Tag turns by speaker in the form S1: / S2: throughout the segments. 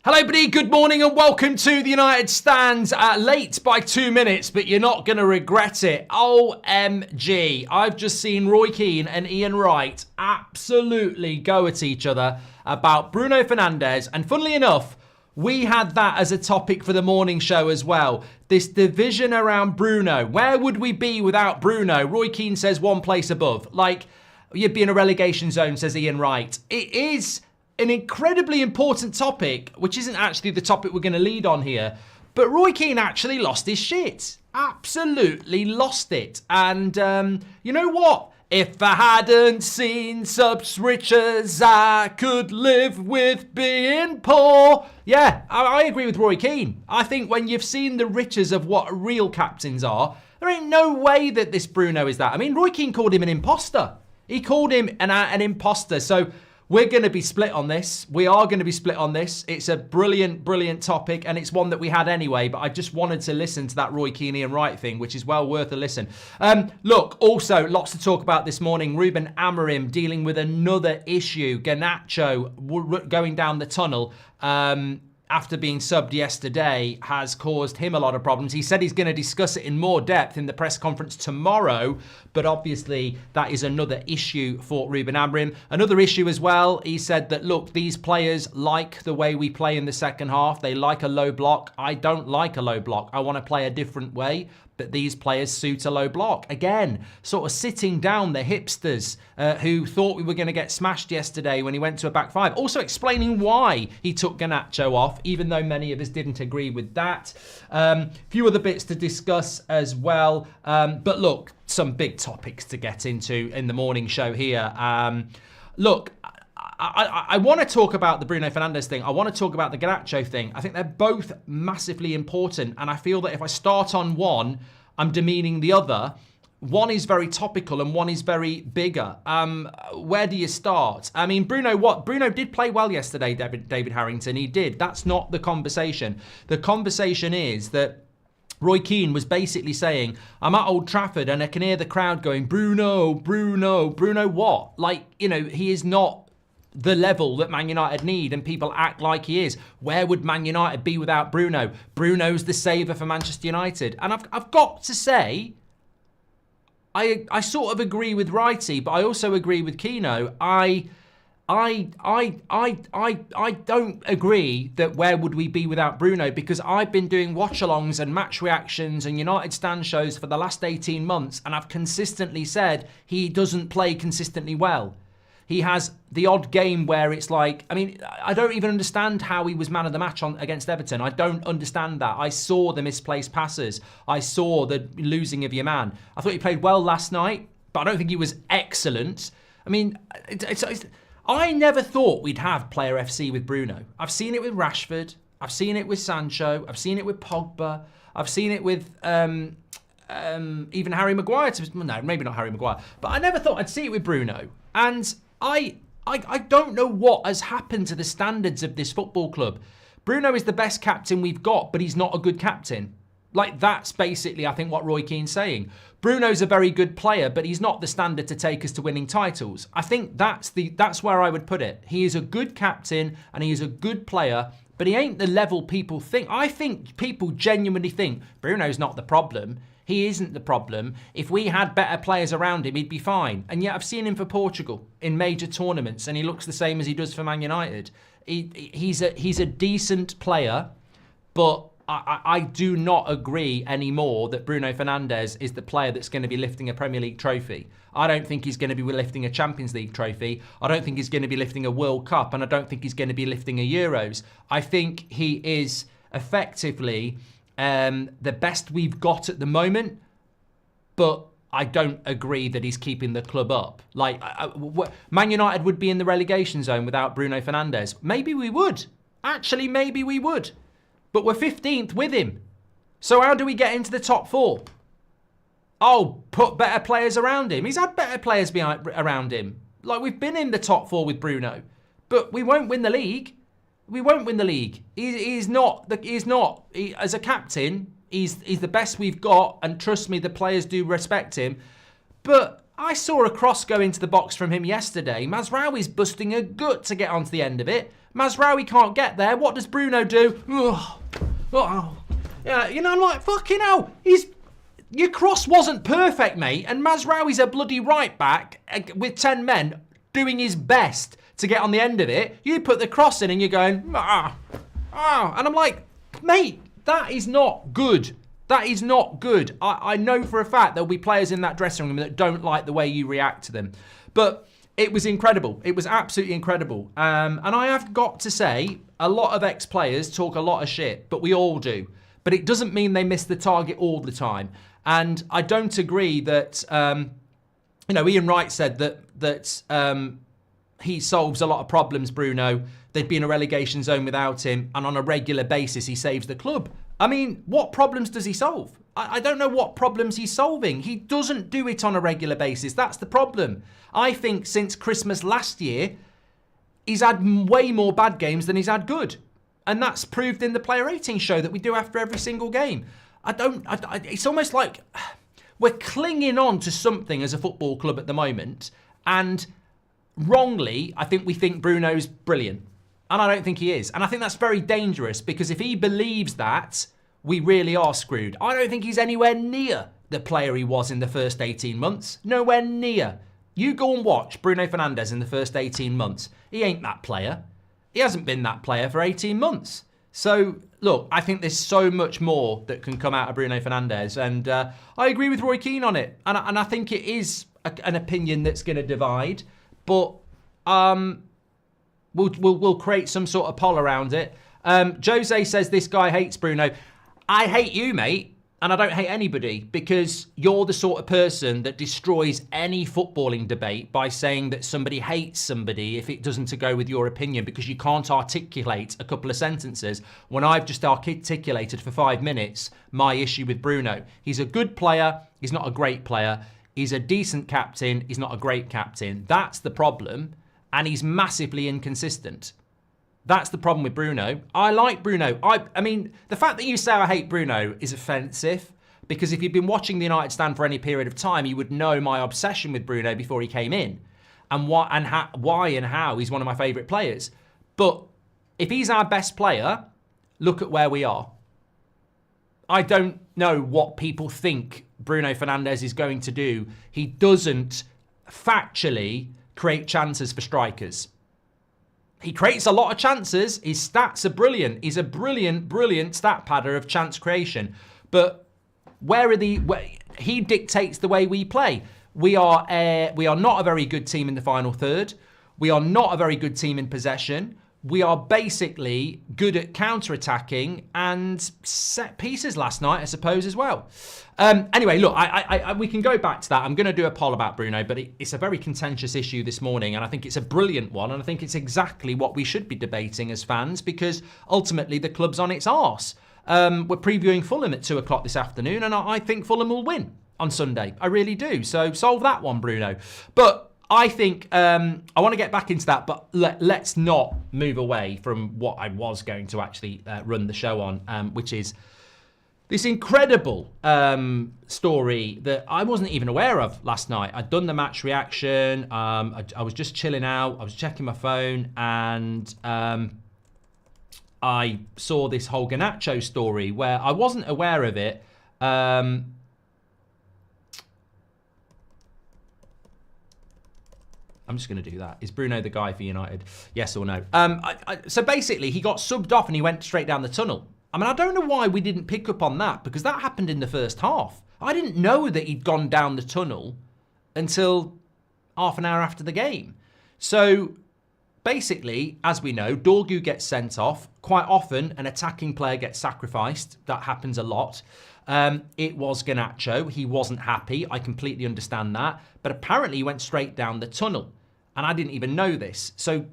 S1: Hello everybody, good morning and welcome to the United Stands. Late by 2 minutes, but you're not going to regret it. OMG, I've just seen Roy Keane and Ian Wright absolutely go at each other about Bruno Fernandes. And funnily enough, we had that as a topic for the morning show as well. This division around Bruno. Where would we be without Bruno? Roy Keane says one place above. Like, you'd be in a relegation zone, says Ian Wright. It is an incredibly important topic, which isn't actually the topic we're going to lead on here. But Roy Keane actually lost his shit. Absolutely lost it. And you know what? If I hadn't seen such riches, I could live with being poor. Yeah, I agree with Roy Keane. I think when you've seen the riches of what real captains are, there ain't no way that this Bruno is that. I mean, Roy Keane called him an imposter. He called him an imposter. So we're going to be split on this. We are going to be split on this. It's a brilliant, brilliant topic, and it's one that we had anyway, but I just wanted to listen to that Roy Keane and Wright thing, which is well worth a listen. Look, also, lots to talk about this morning. Ruben Amorim dealing with another issue. Garnacho going down the tunnel after being subbed yesterday has caused him a lot of problems. He said he's going to discuss it in more depth in the press conference tomorrow, but obviously that is another issue for Ruben Amorim. Another issue as well, he said that, look, these players like the way we play in the second half. They like a low block. I don't like a low block. I want to play a different way, but these players suit a low block. Again, sort of sitting down the hipsters who thought we were going to get smashed yesterday when he went to a back five. Also explaining why he took Garnacho off, even though many of us didn't agree with that. Few other bits to discuss as well. But look, some big topics to get into in the morning show here. Look, I want to talk about the Bruno Fernandes thing. I want to talk about the Garnacho thing. I think they're both massively important. And I feel that if I start on one, I'm demeaning the other. One is very topical and one is very bigger. Where do you start? I mean, Bruno did play well yesterday, David Harrington. He did. That's not the conversation. The conversation is that Roy Keane was basically saying, I'm at Old Trafford and I can hear the crowd going, Bruno, Bruno, Bruno what? Like, you know, he is not the level that Man United need, and people act like he is. Where would Man United be without Bruno? Bruno's the saver for Manchester United. And I've got to say, I sort of agree with Wrighty, but I also agree with Keno. I don't agree that where would we be without Bruno, because I've been doing watch-alongs and match reactions and United Stand shows for the last 18 months, and I've consistently said he doesn't play consistently well. He has the odd game where it's like, I mean, I don't even understand how he was man of the match against Everton. I don't understand that. I saw the misplaced passes. I saw the losing of your man. I thought he played well last night, but I don't think he was excellent. I mean, I never thought we'd have Player FC with Bruno. I've seen it with Rashford. I've seen it with Sancho. I've seen it with Pogba. I've seen it with even Harry Maguire. No, maybe not Harry Maguire. But I never thought I'd see it with Bruno. And I don't know what has happened to the standards of this football club. Bruno is the best captain we've got, but he's not a good captain. Like, that's basically, I think, what Roy Keane's saying. Bruno's a very good player, but he's not the standard to take us to winning titles. I think that's where I would put it. He is a good captain and he is a good player, but he ain't the level people think. I think people genuinely think Bruno's not the problem. He isn't the problem. If we had better players around him, he'd be fine. And yet I've seen him for Portugal in major tournaments, and he looks the same as he does for Man United. He's a decent player, but I do not agree anymore that Bruno Fernandes is the player that's going to be lifting a Premier League trophy. I don't think he's going to be lifting a Champions League trophy. I don't think he's going to be lifting a World Cup, and I don't think he's going to be lifting a Euros. I think he is effectively the best we've got at the moment, but I don't agree that he's keeping the club up. Like, Man United would be in the relegation zone without Bruno Fernandes. Maybe we would. Actually, maybe we would. But we're 15th with him. So how do we get into the top four? Oh, put better players around him. He's had better players around him. Like, we've been in the top four with Bruno, but we won't win the league. We won't win the league. He's not. As a captain, he's the best we've got, and trust me, the players do respect him. But I saw a cross go into the box from him yesterday. Mazraoui's busting a gut to get onto the end of it. Mazraoui can't get there. What does Bruno do? Yeah, you know, I'm like, fucking hell. Your cross wasn't perfect, mate. And Mazraoui's a bloody right back with 10 men doing his best to get on the end of it. You put the cross in and you're going, And I'm like, mate, that is not good. That is not good. I know for a fact there'll be players in that dressing room that don't like the way you react to them. But it was incredible. It was absolutely incredible. And I have got to say, a lot of ex-players talk a lot of shit, but we all do. But it doesn't mean they miss the target all the time. And I don't agree that, Ian Wright said that he solves a lot of problems, Bruno. They'd be in a relegation zone without him, and on a regular basis, he saves the club. I mean, what problems does he solve? I don't know what problems he's solving. He doesn't do it on a regular basis. That's the problem. I think since Christmas last year, he's had way more bad games than he's had good. And that's proved in the player rating show that we do after every single game. It's almost like we're clinging on to something as a football club at the moment. And wrongly, I think we think Bruno's brilliant. And I don't think he is. And I think that's very dangerous because if he believes that, we really are screwed. I don't think he's anywhere near the player he was in the first 18 months. Nowhere near. You go and watch Bruno Fernandes in the first 18 months. He ain't that player. He hasn't been that player for 18 months. So, look, I think there's so much more that can come out of Bruno Fernandes. And I agree with Roy Keane on it. And I think it is an opinion that's going to divide. But we'll create some sort of poll around it. Jose says this guy hates Bruno. I hate you, mate. And I don't hate anybody because you're the sort of person that destroys any footballing debate by saying that somebody hates somebody if it doesn't go with your opinion because you can't articulate a couple of sentences when I've just articulated for 5 minutes my issue with Bruno. He's a good player. He's not a great player. He's a decent captain. He's not a great captain. That's the problem. And he's massively inconsistent. That's the problem with Bruno. I like Bruno. I mean, the fact that you say I hate Bruno is offensive because if you've been watching the United stand for any period of time, you would know my obsession with Bruno before he came in and why and how he's one of my favourite players. But if he's our best player, look at where we are. I don't know what people think Bruno Fernandes is going to do. He doesn't factually create chances for strikers. He creates a lot of chances. His stats are brilliant. He's a brilliant stat padder of chance creation. But he dictates the way we play. We are not a very good team in the final third. We are not a very good team in possession. We are basically good at counter-attacking and set pieces last night, I suppose, as well. Anyway, look, we can go back to that. I'm going to do a poll about Bruno, but it's a very contentious issue this morning, and I think it's a brilliant one, and I think it's exactly what we should be debating as fans, because ultimately the club's on its arse. We're previewing Fulham at 2 o'clock this afternoon, and I think Fulham will win on Sunday. I really do. So solve that one, Bruno. But I think I want to get back into that, but let's not move away from what I was going to actually run the show on, which is this incredible story that I wasn't even aware of last night. I'd done the match reaction. I was just chilling out. I was checking my phone, and I saw this whole Garnacho story where I wasn't aware of it. I'm just going to do that. Is Bruno the guy for United? Yes or no? So basically, he got subbed off and he went straight down the tunnel. I mean, I don't know why we didn't pick up on that, because that happened in the first half. I didn't know that he'd gone down the tunnel until half an hour after the game. So basically, as we know, Dorgu gets sent off. Quite often, an attacking player gets sacrificed. That happens a lot. It was Garnacho. He wasn't happy. I completely understand that. But apparently, he went straight down the tunnel. And I didn't even know this. So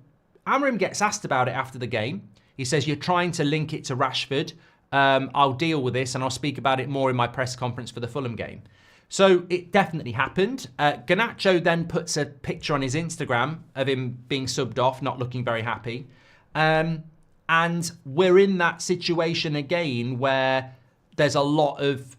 S1: Amorim gets asked about it after the game. He says, you're trying to link it to Rashford. I'll deal with this and I'll speak about it more in my press conference for the Fulham game. So it definitely happened. Garnacho then puts a picture on his Instagram of him being subbed off, not looking very happy. And we're in that situation again where there's a lot of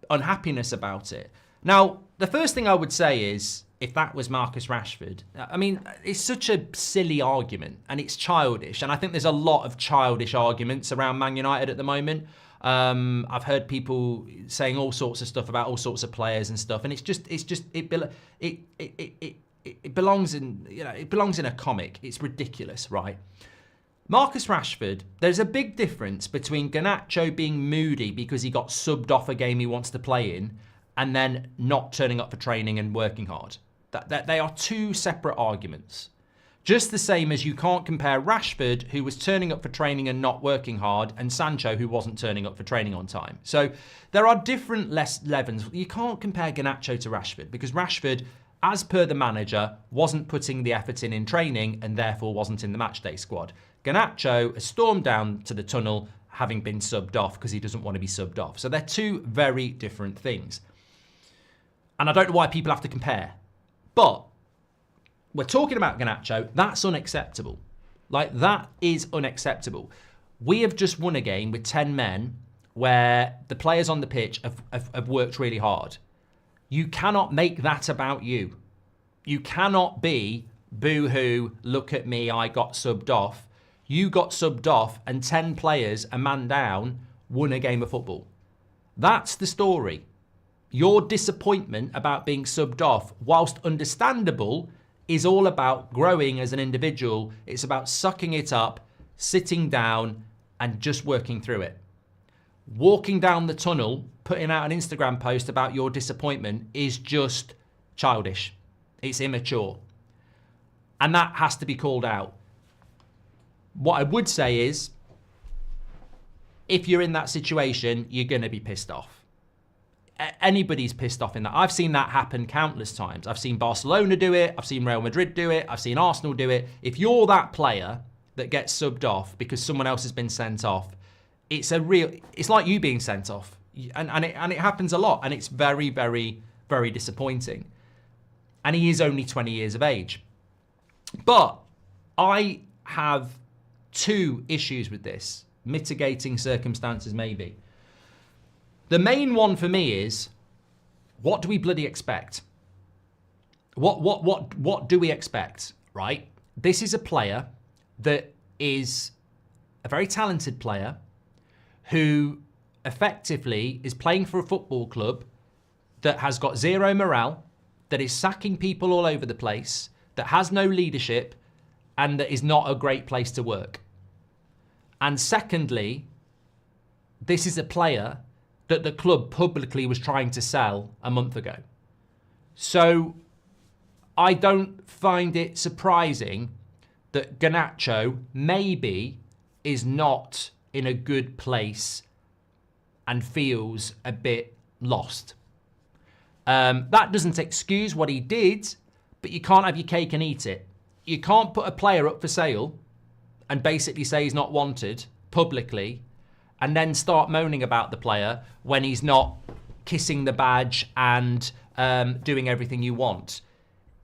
S1: unhappiness about it. Now, the first thing I would say is, if that was Marcus Rashford. I mean, it's such a silly argument and it's childish. And I think there's a lot of childish arguments around Man United at the moment. I've heard people saying all sorts of stuff about all sorts of players and stuff. And it belongs in, it belongs in a comic. It's ridiculous, right? Marcus Rashford, there's a big difference between Garnacho being moody because he got subbed off a game he wants to play in and then not turning up for training and working hard. They are two separate arguments. Just the same as you can't compare Rashford, who was turning up for training and not working hard, and Sancho, who wasn't turning up for training on time. So there are different levels. You can't compare Garnacho to Rashford because Rashford, as per the manager, wasn't putting the effort in training and therefore wasn't in the matchday squad. Garnacho has stormed down to the tunnel having been subbed off because he doesn't want to be subbed off. So they're two very different things. And I don't know why people have to compare. But we're talking about Garnacho. That's unacceptable. Like, that is unacceptable. We have just won a game with 10 men where the players on the pitch have worked really hard. You cannot make that about you. You cannot be, boo-hoo, look at me, I got subbed off. You got subbed off and 10 players, a man down, won a game of football. That's the story. Your disappointment about being subbed off, whilst understandable, is all about growing as an individual. It's about sucking it up, sitting down, and just working through it. Walking down the tunnel, putting out an Instagram post about your disappointment is just childish. It's immature. And that has to be called out. What I would say is, if you're in that situation, you're going to be pissed off. Anybody's pissed off in that. I've seen that happen countless times. I've seen Barcelona do it. I've seen Real Madrid do it. I've seen Arsenal do it. If you're that player that gets subbed off because someone else has been sent off, it's like you being sent off. And it happens a lot. And it's very, very, very disappointing. And he is only 20 years of age. But I have two issues with this. Mitigating circumstances, maybe. The main one for me is, what do we bloody expect? What do we expect, right? This is a player that is a very talented player who effectively is playing for a football club that has got zero morale, that is sacking people all over the place, that has no leadership, and that is not a great place to work. And secondly, this is a player that the club publicly was trying to sell a month ago. So I don't find it surprising that Garnacho maybe is not in a good place and feels a bit lost. That doesn't excuse what he did, but you can't have your cake and eat it. You can't put a player up for sale and basically say he's not wanted publicly and then start moaning about the player when he's not kissing the badge and doing everything you want.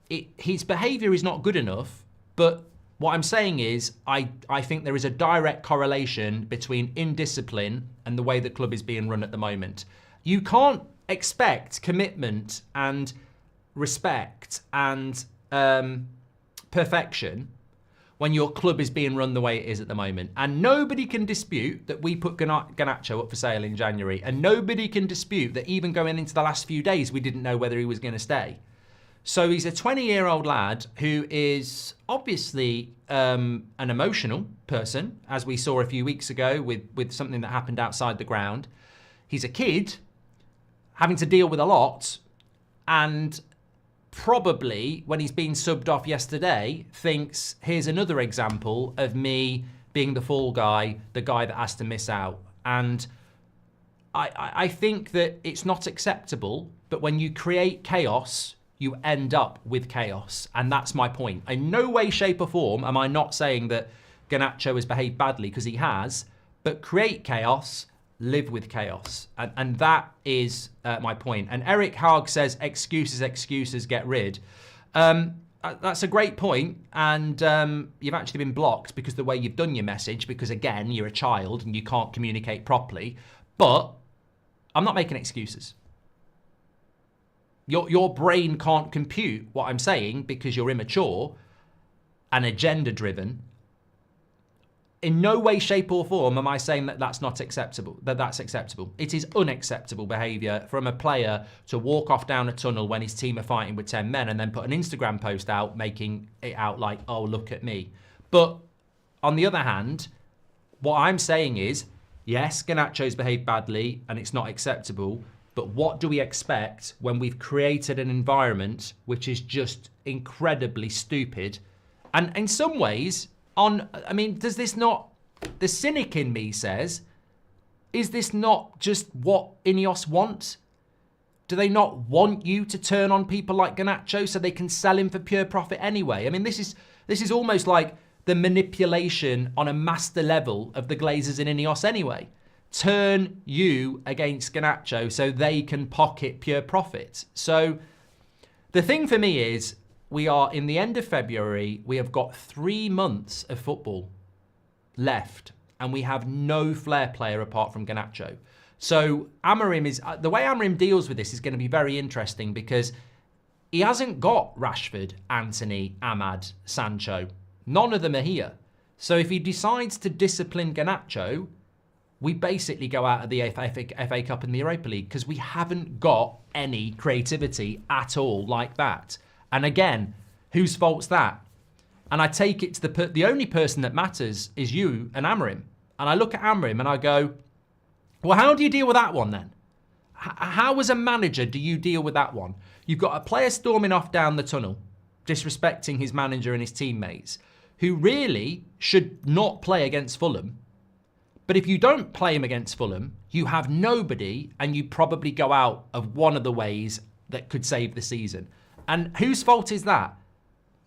S1: His behaviour is not good enough, but what I'm saying is I think there is a direct correlation between indiscipline and the way the club is being run at the moment. You can't expect commitment and respect and perfection when your club is being run the way it is at the moment. And nobody can dispute that we put Garnacho up for sale in January. And nobody can dispute that even going into the last few days, we didn't know whether he was going to stay. So he's a 20-year-old lad who is obviously an emotional person, as we saw a few weeks ago with something that happened outside the ground. He's a kid having to deal with a lot, and probably, when he's been subbed off yesterday, thinks, here's another example of me being the fall guy, the guy that has to miss out. And I think that it's not acceptable, but when you create chaos, you end up with chaos. And that's my point. In no way, shape or form am I not saying that Garnacho has behaved badly, because he has, but create chaos, live with chaos. And that is my point. And Eric Haag says, excuses, excuses, get rid. That's a great point. And you've actually been blocked because the way you've done your message, because again, you're a child and you can't communicate properly. But I'm not making excuses. Your brain can't compute what I'm saying because you're immature and agenda-driven. In no way, shape or form am I saying that that's not acceptable, that's acceptable. It is unacceptable behaviour from a player to walk off down a tunnel when his team are fighting with 10 men and then put an Instagram post out making it out like, oh, look at me. But on the other hand, what I'm saying is, yes, Garnacho's behaved badly and it's not acceptable, but what do we expect when we've created an environment which is just incredibly stupid? And in some ways, does this not, the cynic in me says, is this not just what Ineos want? Do they not want you to turn on people like Garnacho so they can sell him for pure profit anyway? I mean, this is almost like the manipulation on a master level of the Glazers in Ineos anyway. Turn you against Garnacho so they can pocket pure profit. So the thing for me is, we are in the end of February, we have got 3 months of football left, and we have no flair player apart from Garnacho. So Amorim the way Amorim deals with this is going to be very interesting because he hasn't got Rashford, Anthony, Ahmad, Sancho. None of them are here. So if he decides to discipline Garnacho, we basically go out of the FA Cup and the Europa League because we haven't got any creativity at all like that. And again, whose fault's that? And I take it to the only person that matters is you and Amorim. And I look at Amorim and I go, well, how do you deal with that one then? How as a manager do you deal with that one? You've got a player storming off down the tunnel, disrespecting his manager and his teammates, who really should not play against Fulham. But if you don't play him against Fulham, you have nobody and you probably go out of one of the ways that could save the season. And whose fault is that?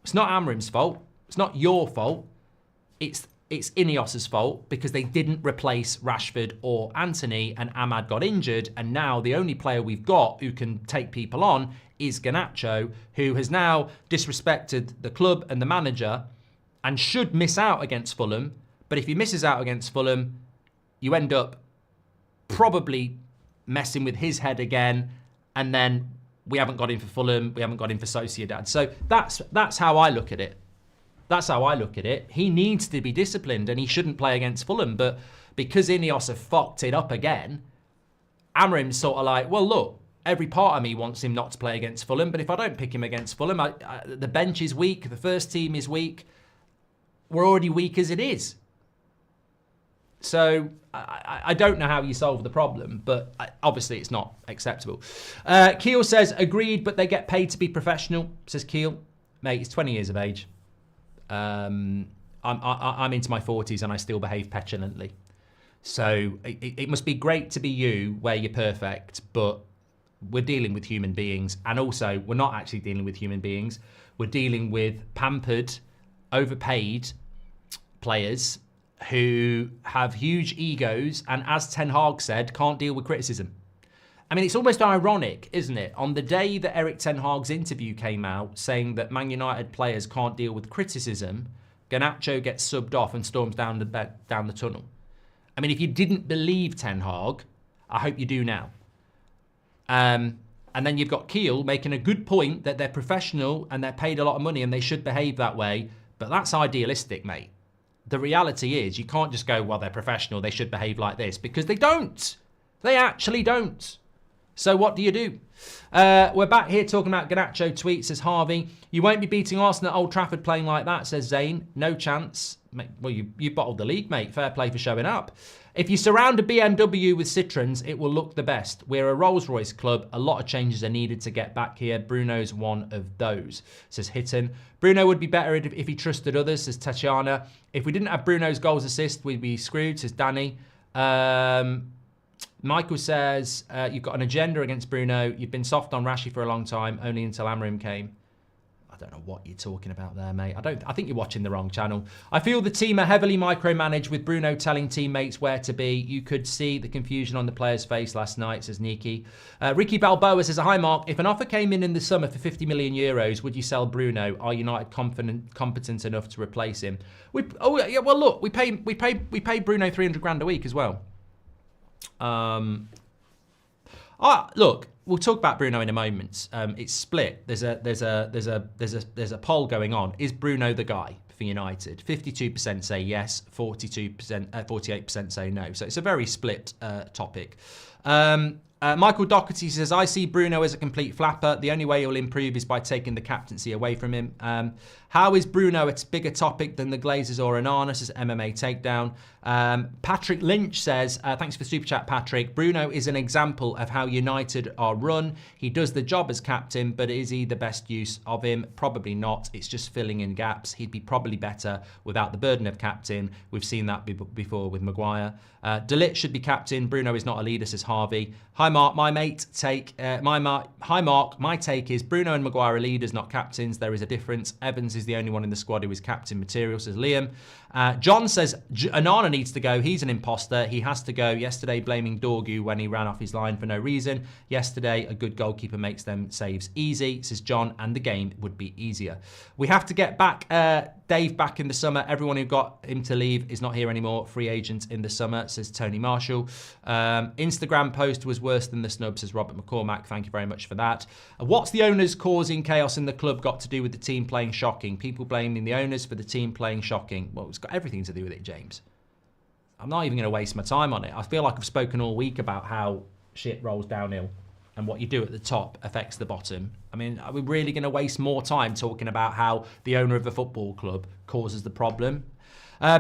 S1: It's not Amorim's fault. It's not your fault. It's Ineos's fault because they didn't replace Rashford or Anthony and Ahmad got injured. And now the only player we've got who can take people on is Garnacho, who has now disrespected the club and the manager and should miss out against Fulham. But if he misses out against Fulham, you end up probably messing with his head again, and then we haven't got him for Fulham, we haven't got him for Sociedad. So that's how I look at it. That's how I look at it. He needs to be disciplined and he shouldn't play against Fulham. But because Ineos have fucked it up again, Amorim's sort of like, well, look, every part of me wants him not to play against Fulham, but if I don't pick him against Fulham, the bench is weak, the first team is weak. We're already weak as it is. So I don't know how you solve the problem, but obviously it's not acceptable. Keel says, agreed, but they get paid to be professional, says Keel. Mate, he's 20 years of age. I'm into my 40s and I still behave petulantly. So it must be great to be you where you're perfect, but we're dealing with human beings. And also, we're not actually dealing with human beings. We're dealing with pampered, overpaid players who have huge egos and, as Ten Hag said, can't deal with criticism. I mean, it's almost ironic, isn't it? On the day that Eric Ten Hag's interview came out saying that Man United players can't deal with criticism, Garnacho gets subbed off and storms down the tunnel. I mean, if you didn't believe Ten Hag, I hope you do now. And then you've got Keel making a good point that they're professional and they're paid a lot of money and they should behave that way. But that's idealistic, mate. The reality is you can't just go, well, they're professional, they should behave like this, because they don't. They actually don't. So what do you do? We're back here talking about Garnacho tweets, says Harvey. You won't be beating Arsenal at Old Trafford playing like that, says Zane. No chance. Mate, well, you bottled the league, mate. Fair play for showing up. If you surround a BMW with Citroens, it will look the best. We're a Rolls-Royce club. A lot of changes are needed to get back here. Bruno's one of those, says Hitton. Bruno would be better if he trusted others, says Tatiana. If we didn't have Bruno's goals assist, we'd be screwed, says Danny. Michael says, you've got an agenda against Bruno. You've been soft on Rashi for a long time, only until Amorim came. I don't know what you're talking about there, mate. I think you're watching the wrong channel. I feel the team are heavily micromanaged with Bruno telling teammates where to be. You could see the confusion on the player's face last night, says Niki. Ricky Balboa says, hi, Mark. If an offer came in the summer for 50 million euros, would you sell Bruno? Are United competent enough to replace him? Well, look, we pay Bruno 300 grand a week as well. Look, we'll talk about Bruno in a moment. It's split. There's a poll going on. Is Bruno the guy for United? 52% say yes, 48% say no. So it's a very split topic. Michael Doherty says, I see Bruno as a complete flapper. The only way he'll improve is by taking the captaincy away from him. How is Bruno a bigger topic than the Glazers or Anonymous as MMA takedown? Patrick Lynch says, thanks for the super chat, Patrick. Bruno is an example of how United are run. He does the job as captain, but is he the best use of him? Probably not. It's just filling in gaps. He'd be probably better without the burden of captain. We've seen that before with Maguire. De Ligt should be captain. Bruno is not a leader, says Harvey. Hi Mark, my take is Bruno and Maguire are leaders, not captains. There is a difference. Evans is the only one in the squad who is captain material, says Liam. John says Anana needs to go. He's an imposter. He has to go. Yesterday, blaming Dorgu when he ran off his line for no reason. Yesterday, a good goalkeeper makes them saves easy, says John, and the game would be easier. We have to get back Dave back in the summer. Everyone who got him to leave is not here anymore. Free agent in the summer, says Tony Marshall. Instagram post was worse than the snub, says Robert McCormack. Thank you very much for that. What's the owners causing chaos in the club got to do with the team playing shocking? People blaming the owners for the team playing shocking. Well, it's got everything to do with it, James. I'm not even going to waste my time on it. I feel like I've spoken all week about how shit rolls downhill and what you do at the top affects the bottom. I mean, are we really going to waste more time talking about how the owner of a football club causes the problem?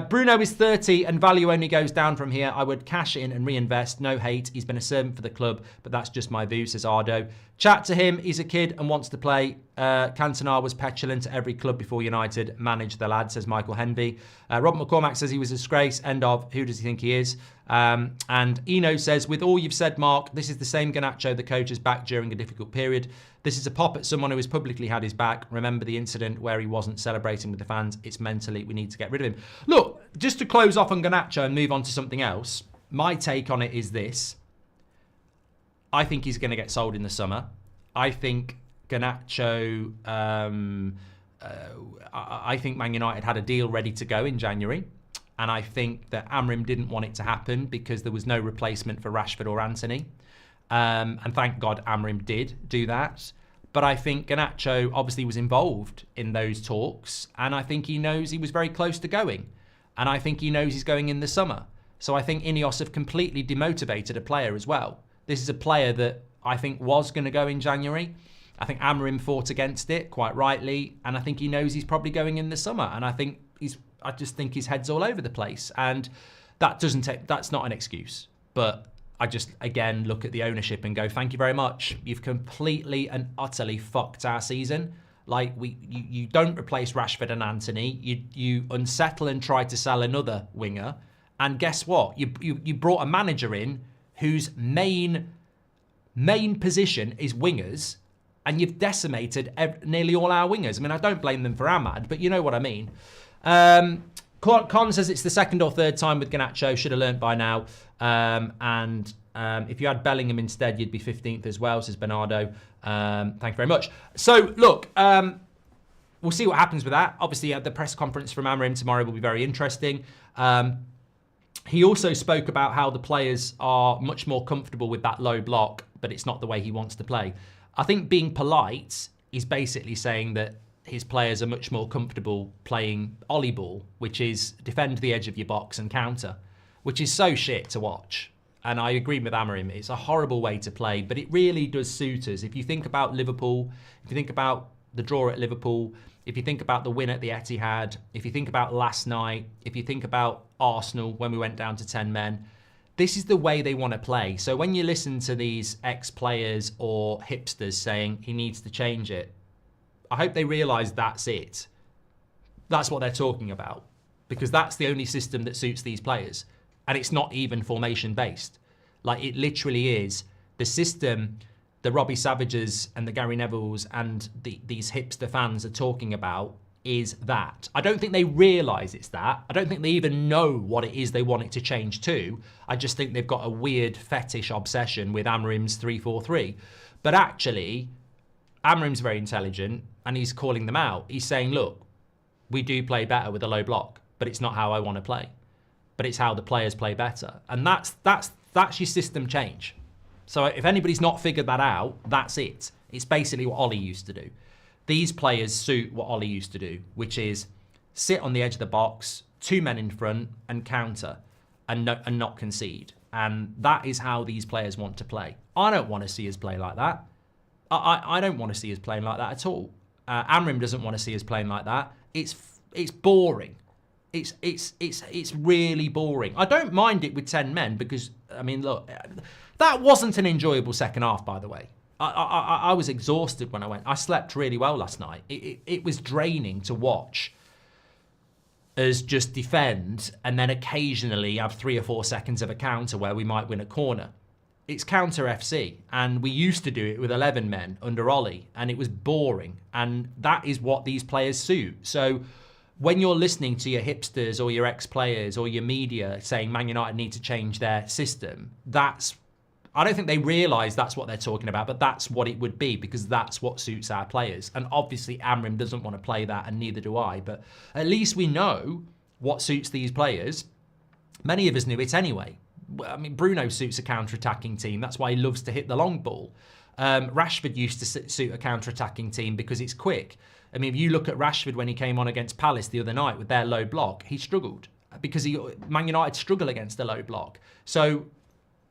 S1: Bruno is 30 and value only goes down from here. I would cash in and reinvest. No hate. He's been a servant for the club, but that's just my view, says Ardo. Chat to him. He's a kid and wants to play. Cantona was petulant at every club before United. Manage the lad, says Michael Henvey. Robert McCormack says he was a disgrace. End of. Who does he think he is? And Eno says, with all you've said, Mark, this is the same Garnacho the coach is back during a difficult period. This is a pop at someone who has publicly had his back. Remember the incident where he wasn't celebrating with the fans. It's mentally, we need to get rid of him. Look, just to close off on Garnacho and move on to something else, my take on it is this. I think he's going to get sold in the summer. I think Garnacho, I think Man United had a deal ready to go in January. And I think that Amorim didn't want it to happen because there was no replacement for Rashford or Anthony. And thank God Amorim did do that. But I think Garnacho obviously was involved in those talks. And I think he knows he was very close to going. And I think he knows he's going in the summer. So I think Ineos have completely demotivated a player as well. This is a player that I think was going to go in January. I think Amorim fought against it quite rightly. And I think he knows he's probably going in the summer. And I just think his head's all over the place. And that's not an excuse. But I just, again, look at the ownership and go, thank you very much. You've completely and utterly fucked our season. Like, you don't replace Rashford and Anthony. You unsettle and try to sell another winger. And guess what? You brought a manager in whose main position is wingers. And you've decimated nearly all our wingers. I mean, I don't blame them for Ahmad, but you know what I mean. Con says it's the second or third time with Garnacho. Should have learnt by now. If you had Bellingham instead, you'd be 15th as well, says Bernardo. Thank you very much. So, look, we'll see what happens with that. Obviously, the press conference from Amorim tomorrow will be very interesting. He also spoke about how the players are much more comfortable with that low block, but it's not the way he wants to play. I think being polite is basically saying that his players are much more comfortable playing ollie ball, which is defend the edge of your box and counter, which is so shit to watch. And I agree with Amorim. It's a horrible way to play, but it really does suit us. If you think about Liverpool, if you think about the draw at Liverpool, if you think about the win at the Etihad, if you think about last night, if you think about Arsenal when we went down to 10 men, this is the way they want to play. So when you listen to these ex-players or hipsters saying he needs to change it, I hope they realise that's it. That's what they're talking about. Because that's the only system that suits these players. And it's not even formation-based. Like, it literally is the system the Robbie Savages and the Gary Nevilles and these hipster fans are talking about is that. I don't think they realise it's that. I don't think they even know what it is they want it to change to. I just think they've got a weird fetish obsession with Amorim's 3-4-3. But actually, Amorim's very intelligent and he's calling them out. He's saying, look, we do play better with a low block, but it's not how I want to play. But it's how the players play better. And that's your system change. So if anybody's not figured that out, that's it. It's basically what Ollie used to do. These players suit what Ollie used to do, which is sit on the edge of the box, 2 men in front, and counter, and not concede. And that is how these players want to play. I don't want to see us play like that. I don't want to see us playing like that at all. Amorim doesn't want to see us playing like that. It's boring. It's really boring. I don't mind it with 10 men because, I mean, look, that wasn't an enjoyable second half, by the way. I was exhausted when I went. I slept really well last night. It was draining to watch us just defend and then occasionally have 3 or 4 seconds of a counter where we might win a corner. It's counter FC, and we used to do it with 11 men under Ollie, and it was boring, and that is what these players suit. So when you're listening to your hipsters or your ex-players or your media saying Man United need to change their system, I don't think they realise that's what they're talking about, but that's what it would be because that's what suits our players. And obviously Amorim doesn't want to play that, and neither do I, but at least we know what suits these players. Many of us knew it anyway. I mean, Bruno suits a counter-attacking team. That's why he loves to hit the long ball. Rashford used to suit a counter-attacking team because it's quick. I mean, if you look at Rashford when he came on against Palace the other night with their low block, he struggled because Man United struggle against the low block. So,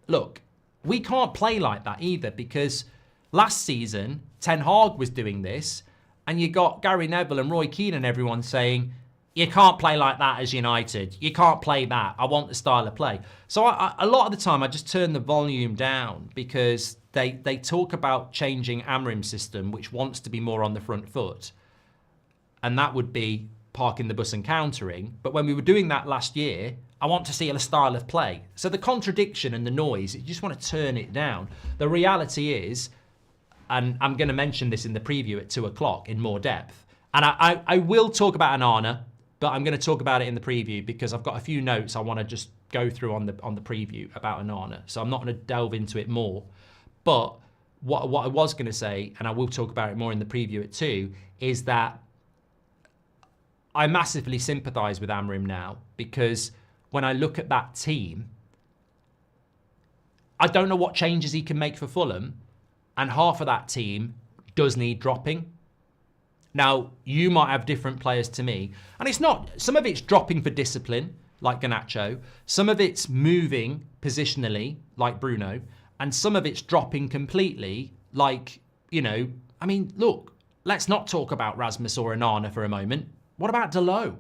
S1: look, we can't play like that either because last season, Ten Hag was doing this and you got Gary Neville and Roy Keane and everyone saying, you can't play like that as United. You can't play that. I want the style of play. So a lot of the time, I just turn the volume down because they talk about changing Amorim's system, which wants to be more on the front foot. And that would be parking the bus and countering. But when we were doing that last year, I want to see a style of play. So the contradiction and the noise, you just want to turn it down. The reality is, and I'm going to mention this in the preview at 2 o'clock in more depth, and I will talk about Onana, but I'm going to talk about it in the preview because I've got a few notes I want to just go through on the preview about Onana. So I'm not going to delve into it more. But what I was going to say, and I will talk about it more in the preview at 2, is that I massively sympathise with Amorim now because when I look at that team, I don't know what changes he can make for Fulham, and half of that team does need dropping. Now, you might have different players to me, and it's not, some of it's dropping for discipline, like Garnacho, some of it's moving positionally, like Bruno, and some of it's dropping completely, like, you know, I mean, look, let's not talk about Rasmus or Onana for a moment. What about Dalot?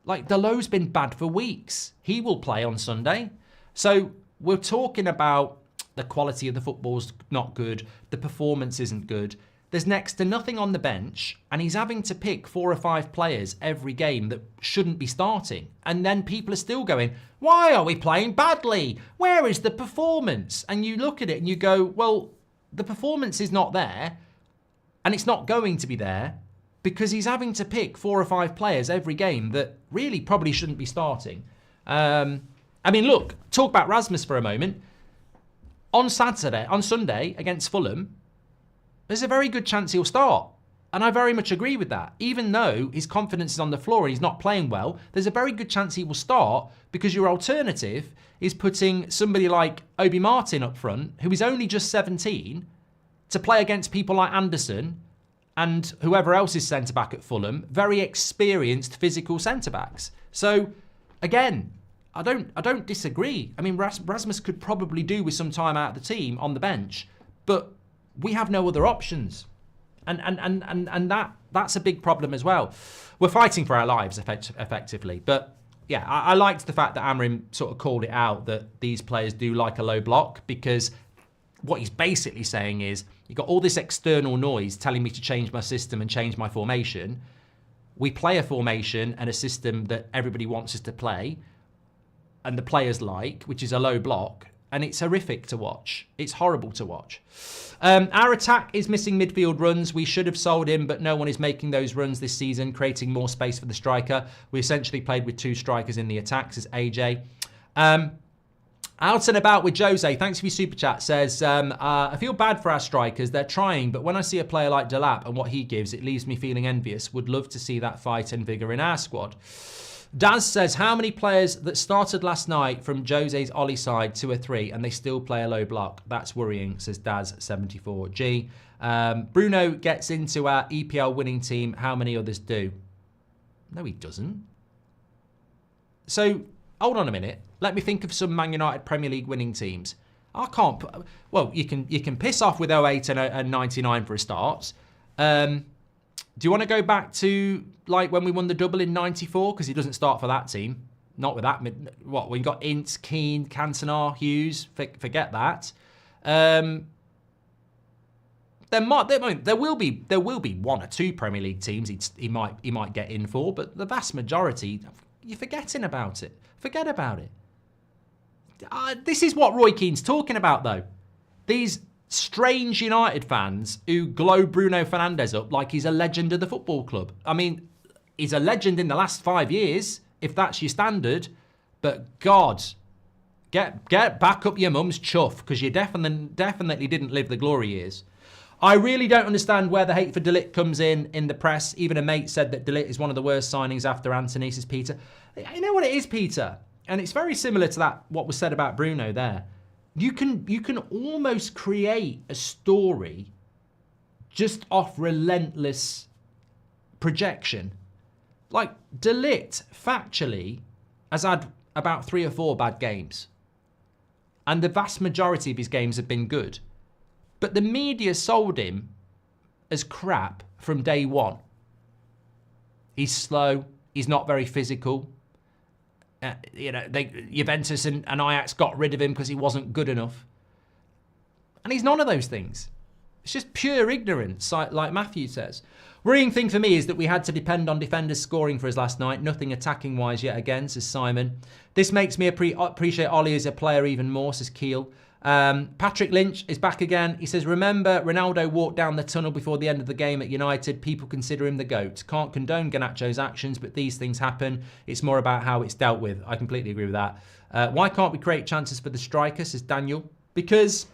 S1: Like, Dalot's been bad for weeks. He will play on Sunday. So we're talking about the quality of the football's not good, the performance isn't good. There's next to nothing on the bench, and he's having to pick 4 or 5 players every game that shouldn't be starting. And then people are still going, why are we playing badly? Where is the performance? And you look at it and you go, well, the performance is not there, and it's not going to be there because he's having to pick 4 or 5 players every game that really probably shouldn't be starting. I mean, look, talk about Rasmus for a moment. On Sunday against Fulham, there's a very good chance he'll start. And I very much agree with that. Even though his confidence is on the floor and he's not playing well, there's a very good chance he will start because your alternative is putting somebody like Obi Martin up front, who is only just 17, to play against people like Anderson and whoever else is centre-back at Fulham, very experienced physical centre-backs. So, again, I don't disagree. I mean, Rasmus could probably do with some time out of the team on the bench, but we have no other options. And that's a big problem as well. We're fighting for our lives effectively. But yeah, I liked the fact that Amorim sort of called it out that these players do like a low block, because what he's basically saying is, you've got all this external noise telling me to change my system and change my formation. We play a formation and a system that everybody wants us to play and the players like, which is a low block. And it's horrific to watch. It's horrible to watch. Our attack is missing midfield runs. We should have sold him, but no one is making those runs this season, creating more space for the striker. We essentially played with 2 strikers in the attacks, says AJ. Out and about with Jose, thanks for your super chat, says, I feel bad for our strikers. They're trying, but when I see a player like Delap and what he gives, it leaves me feeling envious. Would love to see that fight and vigour in our squad. Daz says, how many players that started last night from Jose's Ollie side 2 or 3 and they still play a low block? That's worrying, says Daz74G. Bruno gets into our EPL winning team. How many others do? No, he doesn't. So, hold on a minute. Let me think of some Man United Premier League winning teams. I can't... Well, you can piss off with 08 and 99 for a start. Do you want to go back to like when we won the double in 94? Because he doesn't start for that team. Not with that. What? We got Ince, Keane, Cantona, Hughes. Forget that. There will be 1 or 2 Premier League teams he might get in for, but the vast majority, you're forgetting about it. Forget about it. This is what Roy Keane's talking about, though. These strange United fans who glow Bruno Fernandes up like he's a legend of the football club. I mean, he's a legend in the last 5 years, if that's your standard. But God, get back up your mum's chuff, because you definitely didn't live the glory years. I really don't understand where the hate for De Ligt comes in the press. Even a mate said that De Ligt is one of the worst signings after Anthony, says Peter. You know what it is, Peter? And it's very similar to that what was said about Bruno there. You can almost create a story just off relentless projection. Like, De Ligt, factually, has had about 3 or 4 bad games. And the vast majority of his games have been good. But the media sold him as crap from day one. He's slow. He's not very physical. Juventus and Ajax got rid of him because he wasn't good enough. And he's none of those things. It's just pure ignorance, like Matthew says. Worrying thing for me is that we had to depend on defenders scoring for us last night. Nothing attacking-wise yet again, says Simon. This makes me appreciate Ollie as a player even more, says Keel. Patrick Lynch is back again. He says, remember, Ronaldo walked down the tunnel before the end of the game at United. People consider him the GOAT. Can't condone Garnacho's actions, but these things happen. It's more about how it's dealt with. I completely agree with that. Why can't we create chances for the striker, says Daniel? Because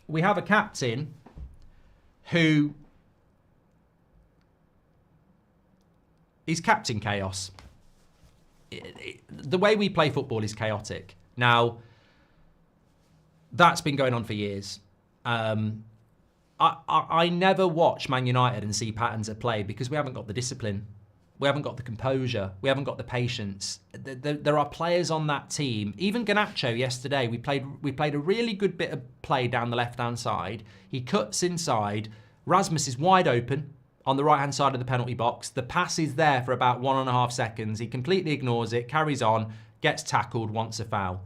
S1: we have a captain who is Captain Chaos. The way we play football is chaotic. Now, that's been going on for years. I never watch Man United and see patterns at play because we haven't got the discipline. We haven't got the composure. We haven't got the patience. There are players on that team. Even Garnacho yesterday, we played a really good bit of play down the left-hand side. He cuts inside. Rasmus is wide open on the right-hand side of the penalty box. The pass is there for about 1.5 seconds. He completely ignores it, carries on, gets tackled, wants a foul.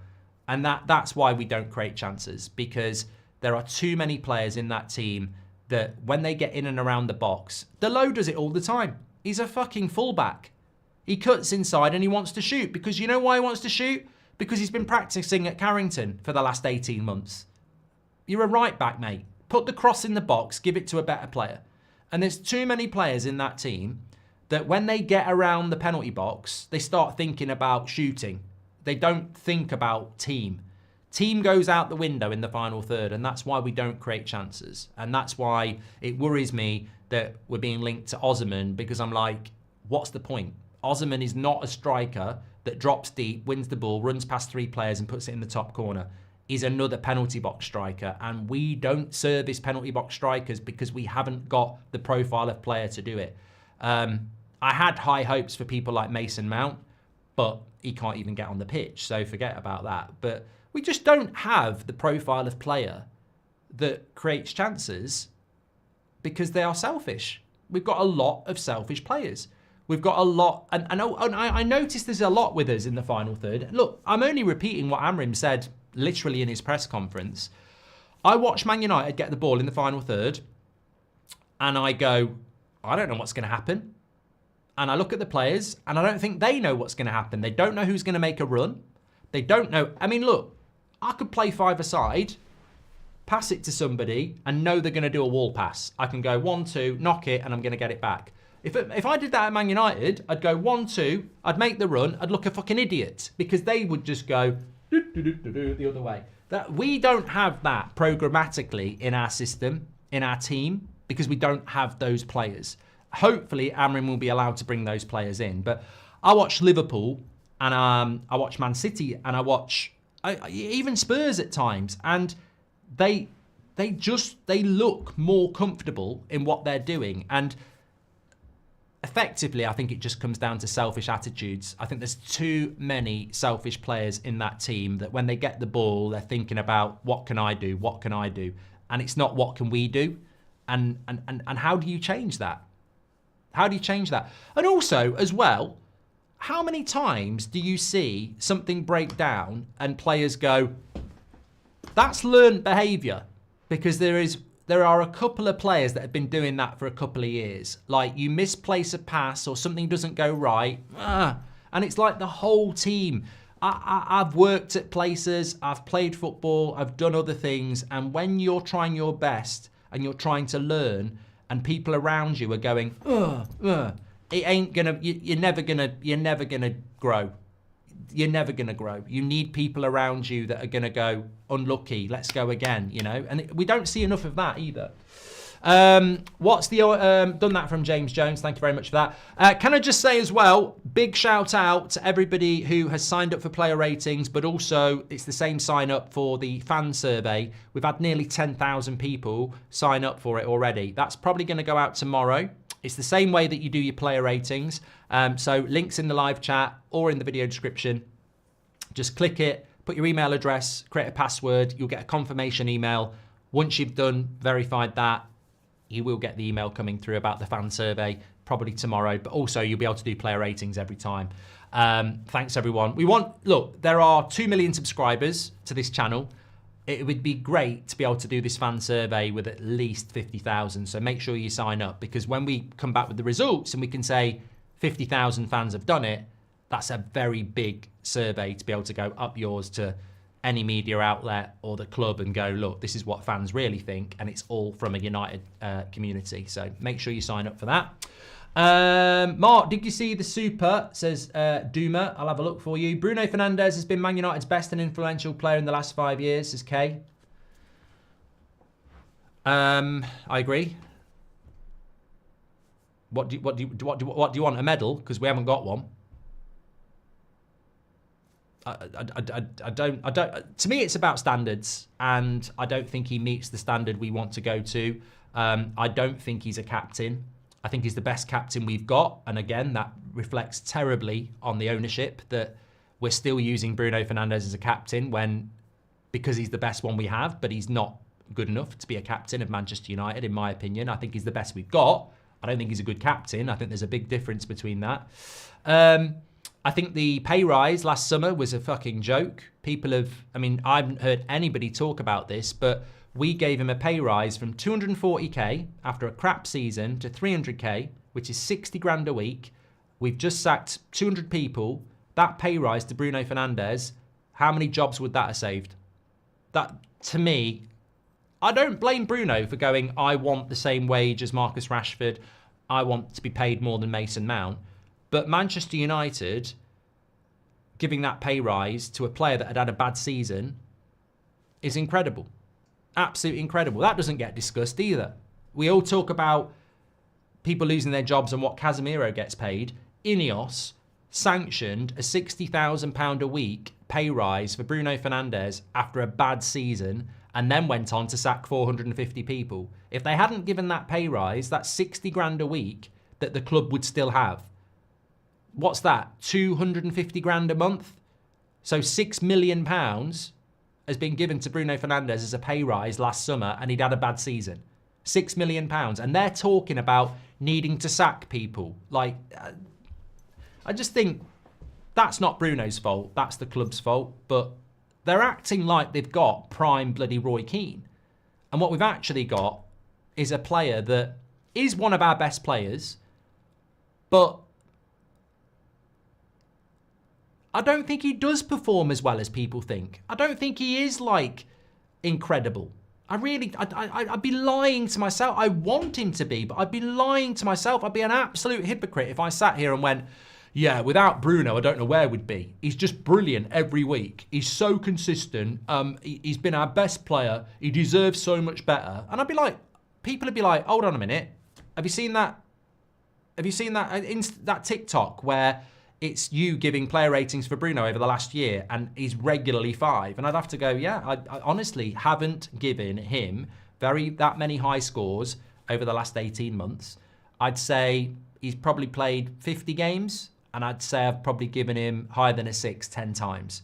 S1: And that's why we don't create chances, because there are too many players in that team that when they get in and around the box, Delo does it all the time. He's a fucking fullback. He cuts inside and he wants to shoot, because you know why he wants to shoot? Because he's been practicing at Carrington for the last 18 months. You're a right back, mate. Put the cross in the box, give it to a better player. And there's too many players in that team that when they get around the penalty box, they start thinking about shooting. They don't think about team. Team goes out the window in the final third, and that's why we don't create chances. And that's why it worries me that we're being linked to Osimhen, because I'm like, what's the point? Osimhen is not a striker that drops deep, wins the ball, runs past 3 players and puts it in the top corner. He's another penalty box striker, and we don't service penalty box strikers because we haven't got the profile of player to do it. I had high hopes for people like Mason Mount, but he can't even get on the pitch, so forget about that. But we just don't have the profile of player that creates chances because they are selfish. We've got a lot of selfish players. We've got a lot, and I noticed there's a lot with us in the final third. Look, I'm only repeating what Amorim said literally in his press conference. I watch Man United get the ball in the final third, and I go, I don't know what's going to happen. And I look at the players, and I don't think they know what's going to happen. They don't know who's going to make a run. They don't know. I mean, look, I could play 5-a-side, pass it to somebody, and know they're going to do a wall pass. I can go 1-2, knock it, and I'm going to get it back. If I did that at Man United, I'd go 1-2, I'd make the run, I'd look a fucking idiot, because they would just go the other way. We don't have that programmatically in our system, in our team, because we don't have those players. Hopefully, Amorim will be allowed to bring those players in. But I watch Liverpool and I watch Man City and I watch even Spurs at times, and they look more comfortable in what they're doing. And effectively, I think it just comes down to selfish attitudes. I think there's too many selfish players in that team that when they get the ball, they're thinking about what can I do? What can I do? And it's not what can we do? And how do you change that? How do you change that? And also, as well, how many times do you see something break down and players go, that's learned behaviour? Because there are a couple of players that have been doing that for a couple of years. Like, you misplace a pass or something doesn't go right, and it's like the whole team. I've worked at places, I've played football, I've done other things, and when you're trying your best and you're trying to learn, and people around you are going, it ain't gonna. You're never gonna grow. You're never gonna grow. You need people around you that are gonna go, unlucky, let's go again. You know, and we don't see enough of that either. What's the done that from James Jones? Thank you very much for that. Can I just say as well, big shout out to everybody who has signed up for player ratings, but also it's the same sign up for the fan survey. We've had nearly 10,000 people sign up for it already. That's probably going to go out tomorrow. It's the same way that you do your player ratings. So links in the live chat or in the video description. Just click it, put your email address, create a password. You'll get a confirmation email. Once you've verified that, you will get the email coming through about the fan survey, probably tomorrow, but also you'll be able to do player ratings every time. Thanks everyone. Look, there are 2 million subscribers to this channel. It would be great to be able to do this fan survey with at least 50,000. So make sure you sign up, because when we come back with the results and we can say 50,000 fans have done it, that's a very big survey to be able to go up yours to any media outlet or the club and go, look, this is what fans really think, and it's all from a united community. So make sure you sign up for that. Mark, did you see the super? Says Duma. I'll have a look for you. Bruno Fernandes has been Man United's best and influential player in the last 5 years, says Kay. I agree. What do you want? A medal? Because we haven't got one. I don't. To me, it's about standards, and I don't think he meets the standard we want to go to. I don't think he's a captain. I think he's the best captain we've got, and again, that reflects terribly on the ownership that we're still using Bruno Fernandes as a captain because he's the best one we have, but he's not good enough to be a captain of Manchester United, in my opinion. I think he's the best we've got. I don't think he's a good captain. I think there's a big difference between that. I think the pay rise last summer was a fucking joke. I haven't heard anybody talk about this, but we gave him a pay rise from 240k after a crap season to 300k, which is 60 grand a week. We've just sacked 200 people. That pay rise to Bruno Fernandes, how many jobs would that have saved? That, to me, I don't blame Bruno for going, I want the same wage as Marcus Rashford. I want to be paid more than Mason Mount. But Manchester United giving that pay rise to a player that had a bad season is incredible. Absolutely incredible. That doesn't get discussed either. We all talk about people losing their jobs and what Casemiro gets paid. Ineos sanctioned a £60,000 a week pay rise for Bruno Fernandes after a bad season and then went on to sack 450 people. If they hadn't given that pay rise, that's 60 grand a week that the club would still have. What's that? 250 grand a month? So £6 million has been given to Bruno Fernandes as a pay rise last summer, and he'd had a bad season. £6 million. And they're talking about needing to sack people. Like, I just think that's not Bruno's fault. That's the club's fault. But they're acting like they've got prime bloody Roy Keane. And what we've actually got is a player that is one of our best players, but I don't think he does perform as well as people think. I don't think he is, like, incredible. I'd be lying to myself. I want him to be, but I'd be lying to myself. I'd be an absolute hypocrite if I sat here and went, yeah, without Bruno, I don't know where we'd be. He's just brilliant every week. He's so consistent. He's been our best player. He deserves so much better. And I'd be like, people would be like, hold on a minute. Have you seen that? Have you seen that TikTok where it's you giving player ratings for Bruno over the last year, and he's regularly 5. And I'd have to go, yeah, I honestly haven't given him that many high scores over the last 18 months. I'd say he's probably played 50 games, and I'd say I've probably given him higher than a 6 10 times.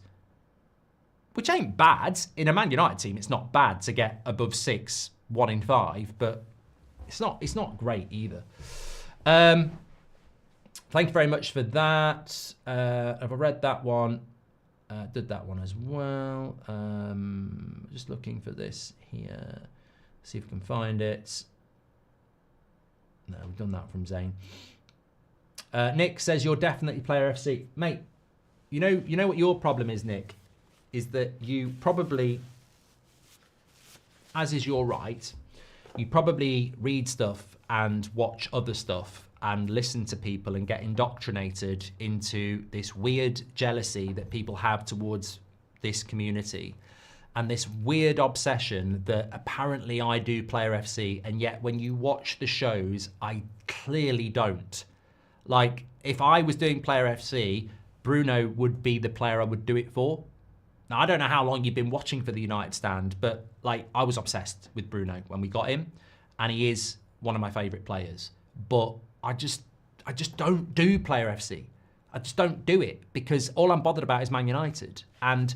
S1: Which ain't bad. In a Man United team, it's not bad to get above 6, 1 in 5, but it's not great either. Thank you very much for that. Have I read that one? Did that one as well. Just looking for this here. See if we can find it. No, we've done that from Zane. Nick says, you're definitely player FC. Mate, you know what your problem is, Nick? Is that you probably, as is your right, you probably read stuff and watch other stuff and listen to people and get indoctrinated into this weird jealousy that people have towards this community and this weird obsession that apparently I do player FC, and yet when you watch the shows, I clearly don't. Like, if I was doing player FC, Bruno would be the player I would do it for. Now, I don't know how long you've been watching for the United stand, but like, I was obsessed with Bruno when we got him, and he is one of my favourite players. But I just don't do player FC. I just don't do it because all I'm bothered about is Man United, and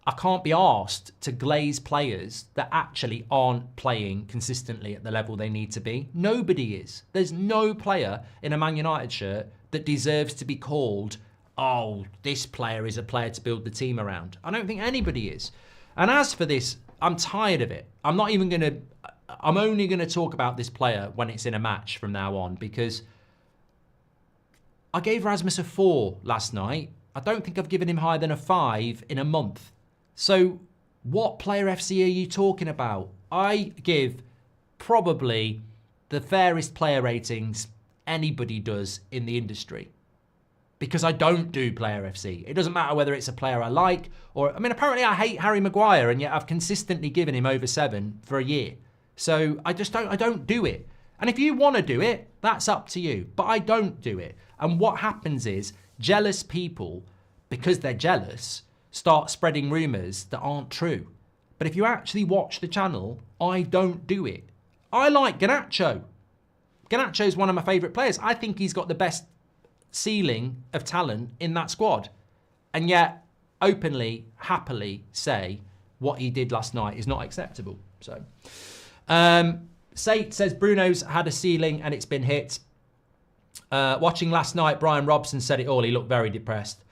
S1: I can't be asked to glaze players that actually aren't playing consistently at the level they need to be. Nobody is. There's no player in a Man United shirt that deserves to be called, oh, this player is a player to build the team around. I don't think anybody is. And as for this, I'm tired of it. I'm only going to talk about this player when it's in a match from now on, because I gave Rasmus a 4 last night. I don't think I've given him higher than a 5 in a month. So what player FC are you talking about? I give probably the fairest player ratings anybody does in the industry, because I don't do player FC. It doesn't matter whether it's a player I like or, I mean, apparently I hate Harry Maguire, and yet I've consistently given him over 7 for a year. So I don't do it. And if you want to do it, that's up to you. But I don't do it. And what happens is jealous people, because they're jealous, start spreading rumours that aren't true. But if you actually watch the channel, I don't do it. I like Garnacho. Garnacho is one of my favourite players. I think he's got the best ceiling of talent in that squad. And yet, openly, happily say what he did last night is not acceptable. So, Sate says Bruno's had a ceiling and it's been hit. Watching last night, Brian Robson said it all. He looked very depressed.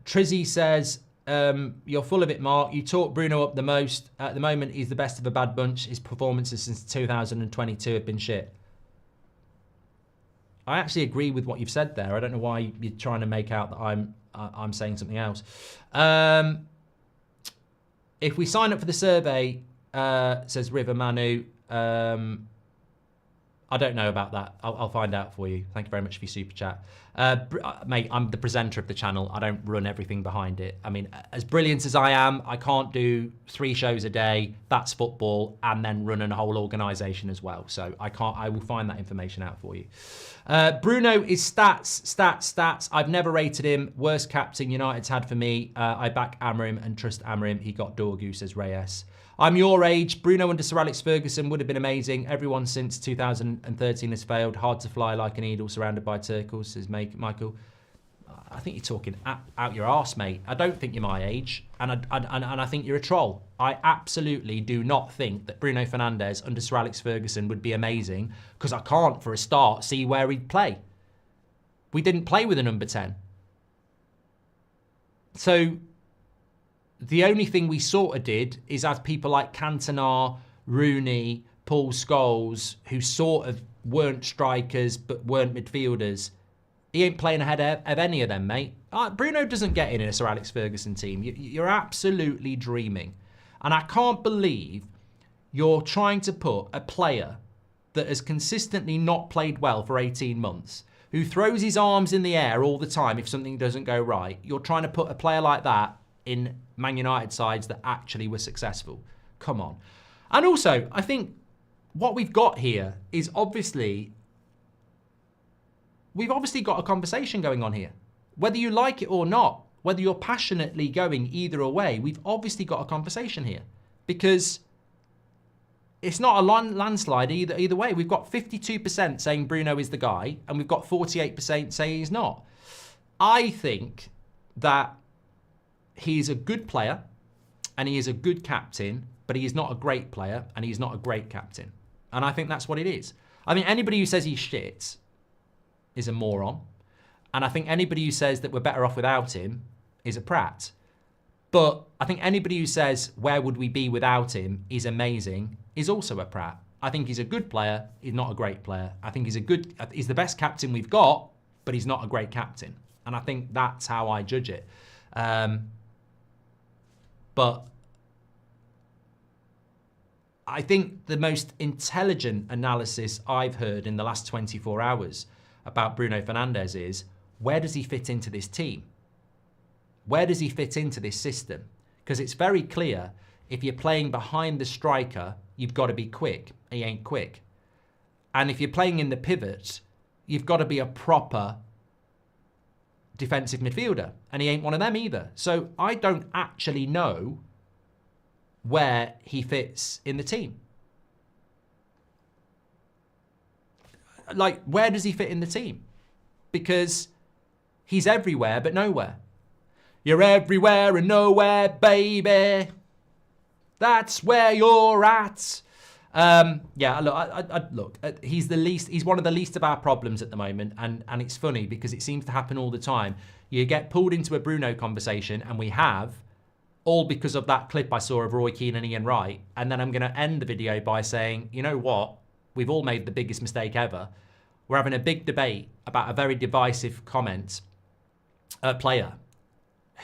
S1: Trizzy says, you're full of it, Mark. You talk Bruno up the most. At the moment, he's the best of a bad bunch. His performances since 2022 have been shit. I actually agree with what you've said there. I don't know why you're trying to make out that I'm saying something else. If we sign up for the survey, says River Manu, I don't know about that. I'll find out for you. Thank you very much for your super chat. Mate, I'm the presenter of the channel. I don't run everything behind it. I mean, as brilliant as I am, I can't do 3 shows a day. That's football, and then run a whole organisation as well. So I will find that information out for you. Bruno is stats. I've never rated him. Worst captain United's had for me. I back Amorim and trust Amorim. He got Dorgu, says Reyes. I'm your age. Bruno under Sir Alex Ferguson would have been amazing. Everyone since 2013 has failed. Hard to fly like an eagle surrounded by turtles, says Michael. I think you're talking out your arse, mate. I don't think you're my age, and I think you're a troll. I absolutely do not think that Bruno Fernandes under Sir Alex Ferguson would be amazing, because I can't, for a start, see where he'd play. We didn't play with a number 10. So the only thing we sort of did is have people like Cantona, Rooney, Paul Scholes, who sort of weren't strikers but weren't midfielders. He ain't playing ahead of any of them, mate. Bruno doesn't get in a Sir Alex Ferguson team. You're absolutely dreaming. And I can't believe you're trying to put a player that has consistently not played well for 18 months, who throws his arms in the air all the time if something doesn't go right. You're trying to put a player like that in Man United sides that actually were successful. Come on. And also, I think what we've got here is we've obviously got a conversation going on here. Whether you like it or not, whether you're passionately going either way, we've obviously got a conversation here. Because it's not a landslide either way. We've got 52% saying Bruno is the guy, and we've got 48% saying he's not. I think that he's a good player, and he is a good captain, but he is not a great player, and he's not a great captain. And I think that's what it is. I mean, anybody who says he's shit is a moron. And I think anybody who says that we're better off without him is a prat. But I think anybody who says, where would we be without him, is amazing, is also a prat. I think he's a good player, he's not a great player. I think he's the best captain we've got, but he's not a great captain. And I think that's how I judge it. But I think the most intelligent analysis I've heard in the last 24 hours about Bruno Fernandes is, where does he fit into this team? Where does he fit into this system? Because it's very clear, if you're playing behind the striker, you've got to be quick. He ain't quick. And if you're playing in the pivot, you've got to be a proper defensive midfielder. And he ain't one of them either. So I don't actually know where he fits in the team. Like, where does he fit in the team? Because he's everywhere but nowhere. You're everywhere and nowhere, baby. That's where you're at. Yeah, look, he's one of the least of our problems at the moment, and it's funny because it seems to happen all the time. You get pulled into a Bruno conversation, and we have, all because of that clip I saw of Roy Keane and Ian Wright, and then I'm going to end the video by saying, you know what? We've all made the biggest mistake ever. We're having a big debate about a very divisive player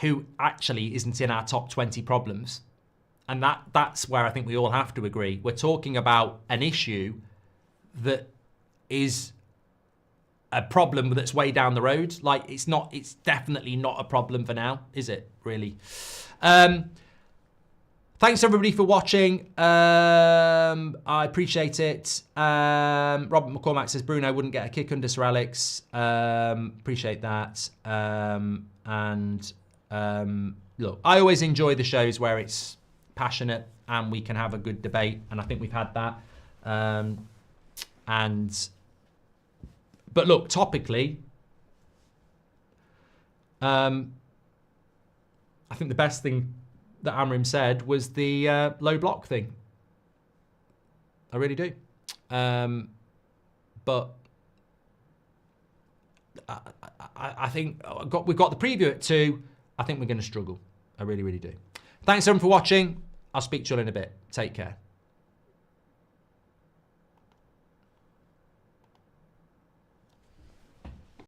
S1: who actually isn't in our top 20 problems. And that's where I think we all have to agree. We're talking about an issue that is a problem that's way down the road. Like, it's definitely not a problem for now, is it, really? Thanks everybody for watching. I appreciate it. Robert McCormack says Bruno wouldn't get a kick under Sir Alex. Appreciate that. Look, I always enjoy the shows where it's passionate and we can have a good debate, and I think we've had that. But look, topically, I think the best thing that Amorim said was the low block thing. I really do. But I think we've got the preview at 2. I think we're going to struggle. I really, really do. Thanks everyone for watching. I'll speak to you all in a bit. Take care.